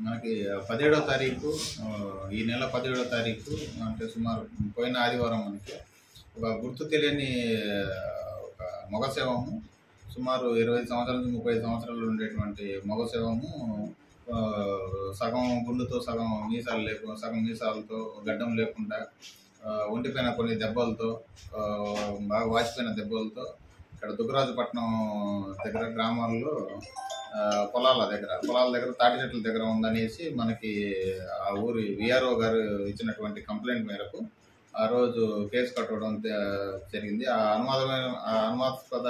మనకి 17వ తారీఖు ఈ నెల 17వ తారీఖు అంటే సుమారు పోయిన ఆదివారం మనకి ఒక గుర్తు తెలియని ఒక మగ శవము సుమారు 25 సంవత్సరాల నుంచి 35 సంవత్సరాలు ఉండేటువంటి మగ శవము సగం గుండుతో సగం మీసాలు సగం మీసాలతో గడ్డం లేకుండా ఒంటిపైన కొన్ని దెబ్బలతో బాగా వాచిపోయిన దెబ్బలతో ఇక్కడ దుగ్గరాజుపట్నం దగ్గర గ్రామాల్లో పొలాల దగ్గర తాటి చెట్ల దగ్గర ఉందనేసి మనకి ఆ ఊరి విఆర్ఓ గారు ఇచ్చినటువంటి కంప్లైంట్ మేరకు ఆ రోజు కేసు కట్టడం జరిగింది. ఆ అనుమానాస్పద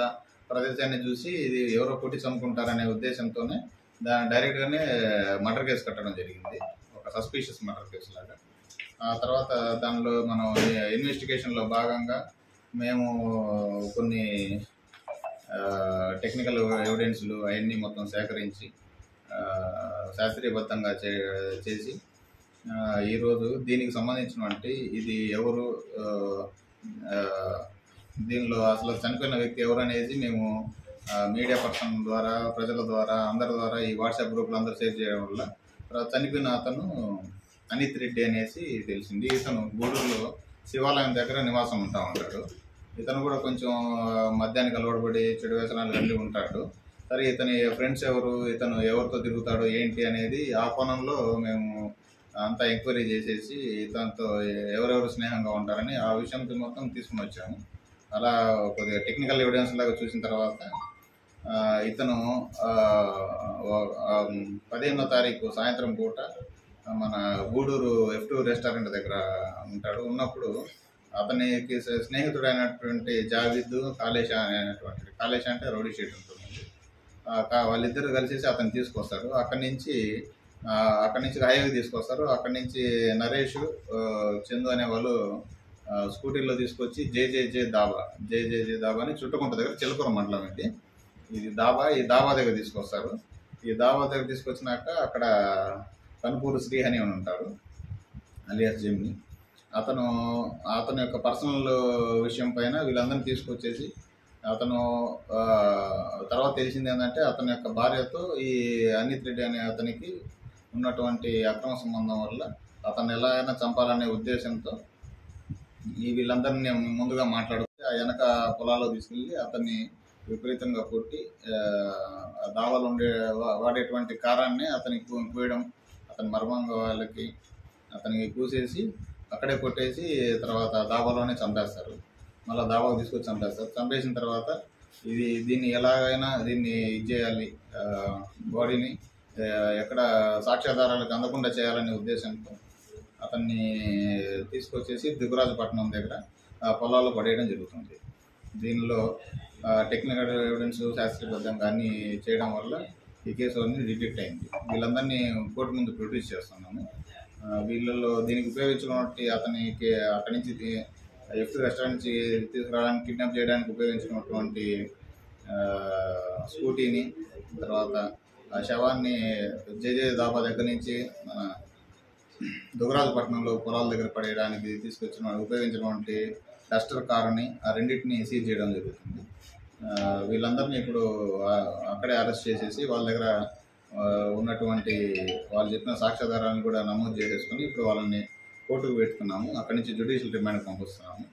ప్రదేశాన్ని చూసి ఇది ఎవరో కొట్టి చంపుకుంటారనే ఉద్దేశంతోనే దాన్ని డైరెక్ట్గానే మర్డర్ కేసు కట్టడం జరిగింది, ఒక సస్పీషియస్ మర్డర్ కేసు లాగా. ఆ తర్వాత దానిలో మనం ఇన్వెస్టిగేషన్లో భాగంగా మేము కొన్ని టెక్నికల్ ఎవిడెన్స్లు అవన్నీ మొత్తం సేకరించి శాస్త్రీయబద్ధంగా చేసి ఈరోజు దీనికి సంబంధించినటువంటి ఇది ఎవరు, దీనిలో అసలు చనిపోయిన వ్యక్తి ఎవరు అనేది మేము మీడియా పర్సన్ ద్వారా ప్రజల ద్వారా అందరి ద్వారా ఈ వాట్సాప్ గ్రూప్లో అందరూ షేర్ చేయడం వల్ల చనిపోయిన అతను అనిత్ రెడ్డి అనేసి తెలిసింది. ఇతను గూడూరులో శివాలయం దగ్గర నివాసం ఉంటా ఉంటాడు. ఇతను కూడా కొంచెం మద్యానికి అలవాటుపడి చెడు వ్యసనాలు అన్నీ ఉంటాడు. సరే ఇతని ఫ్రెండ్స్ ఎవరు, ఇతను ఎవరితో తిరుగుతాడు ఏంటి అనేది ఆ కోణంలో మేము అంతా ఎంక్వైరీ చేసేసి ఇతనితో ఎవరెవరు స్నేహంగా ఉంటారని ఆ విషయంతో మొత్తం తీసుకుని వచ్చాము. అలా కొద్దిగా టెక్నికల్ ఎవిడెన్స్ లాగా చూసిన తర్వాత ఇతను 15వ తారీఖు సాయంత్రం పూట మన గూడూరు F2 రెస్టారెంట్ దగ్గర ఉంటాడు. ఉన్నప్పుడు అతనికి స్నేహితుడైనటువంటి జావిద్ కాళేష్ అంటే రౌడీ షీట్ ఉంటుంది, వాళ్ళిద్దరు కలిసేసి అతను తీసుకొస్తారు. అక్కడి నుంచి హైవేకి తీసుకొస్తారు. అక్కడి నుంచి నరేష్ చందు అనే వాళ్ళు స్కూటీలో తీసుకొచ్చి జేజేజే దాబా అని చుట్టుకుంట దగ్గర చిలకూర మండలం ఇది దాబా. ఈ దాబా దగ్గర తీసుకొస్తారు. ఈ దాబా దగ్గర తీసుకొచ్చినాక అక్కడ కనుపూరు శ్రీహని అని ఉంటారు, అలియాస్ జెమ్ని. అతని యొక్క పర్సనల్ విషయం పైన వీళ్ళందరినీ తీసుకొచ్చేసి అతను తర్వాత తెలిసింది ఏంటంటే అతని యొక్క భార్యతో ఈ అనిత్ రెడ్డి అనే అతనికి ఉన్నటువంటి అక్రమ సంబంధం వల్ల అతన్ని ఎలా అయినా చంపాలనే ఉద్దేశంతో వీళ్ళందరినీ ముందుగా మాట్లాడుతూ ఆ వెనక పొలాల్లో తీసుకెళ్ళి అతన్ని విపరీతంగా కొట్టి దావాలో వాడేటువంటి కారాన్ని అతనికి పూయడం, అతని మర్మంగా వాళ్ళకి అతనికి కూసేసి అక్కడే కొట్టేసి తర్వాత దాబాలోనే చంపేస్తారు. మళ్ళీ దాబాకు తీసుకొచ్చి చంపేస్తారు. చంపేసిన తర్వాత దీన్ని ఎలాగైనా దీన్ని చేయాలి, బాడీని ఎక్కడ సాక్ష్యాధారాలకు అందకుండా చేయాలనే ఉద్దేశంతో అతన్ని తీసుకొచ్చేసి దుగ్గరాజుపట్నం దగ్గర పొలాల్లో పడేయడం జరుగుతుంది. దీనిలో టెక్నికల్ ఎవిడెన్స్ శాస్త్రీయబద్ధంగా అన్నీ చేయడం వల్ల ఈ కేసు అన్నీ రిజెక్ట్ అయింది. వీళ్ళందరినీ కోర్టు ముందు ప్రొడ్యూస్ చేస్తున్నాము. వీళ్ళలో దీనికి ఉపయోగించినటువంటి అతనికి అక్కడి నుంచి F2 రెస్టారెంట్ నుంచి తీసుకురావడానికి కిడ్నాప్ చేయడానికి ఉపయోగించినటువంటి స్కూటీని, తర్వాత ఆ శవాన్ని జేజే దాబా దగ్గర నుంచి మన దుగ్గరాజుపట్నంలో పొలాల దగ్గర పడేయడానికి ఉపయోగించినటువంటి డస్టర్ కారుని ఆ రెండింటిని సీజ్ చేయడం జరుగుతుంది. వీళ్ళందరినీ ఇప్పుడు అక్కడే అరెస్ట్ చేసేసి వాళ్ళ దగ్గర ఉన్నటువంటి వాళ్ళు చెప్పిన సాక్ష్యాధారాలను కూడా నమోదు చేసేసుకొని ఇప్పుడు వాళ్ళని కోర్టుకు పెట్టుకున్నాము. అక్కడి నుంచి జ్యుడిషియల్ రిమాండ్కి పంపిస్తున్నాము.